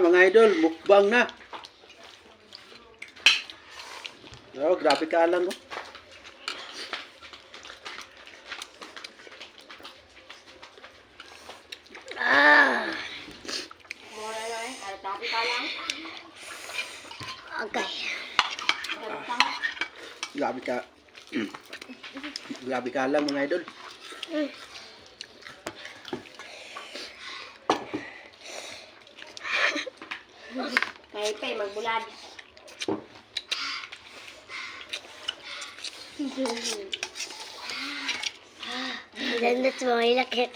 Mga idol, mukbang na. Oh, grabe ka lang. Oh. Mura lang eh. Ay, tapi ka lang. Okay. Grabe ka. Grabe ka lang mga idol. Pay, magbulad. Ganda sa mga ilakit.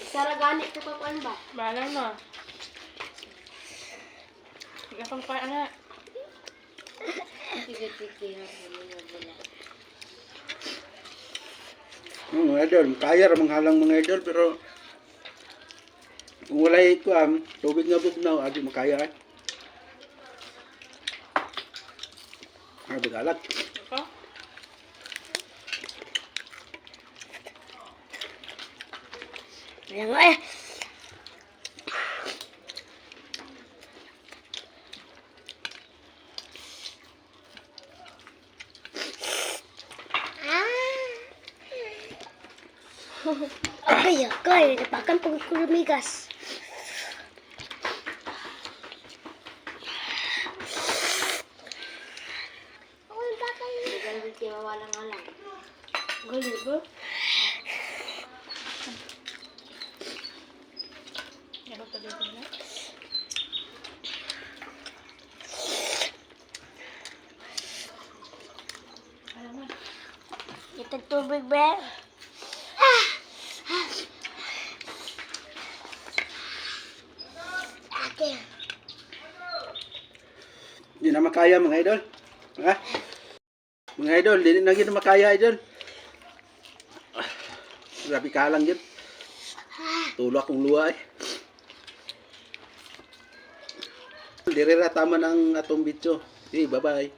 Saragani ko pa kuan ba? Malay mo. Nakang pa na. Sige, magbulad. Mga idol, kaya ramang halang mga idol, pero kung wala ito, tubig nga bugnaw, adi makaya eh. Grabe ka lang. Ako? Ayan nga eh. Okay. Napakan pag kumigas. Ganun siya mawalang alam. Gali ba? Ano pa dito na? Alam mo. Ito tubig ba? Okay. Hindi na makaya mga idol. Ha? Mga idol, hindi na gina makaya idol. Grabe ka lang yun. Tulak kong luwa eh. Dirira tama ng atong video. Okay, bye-bye.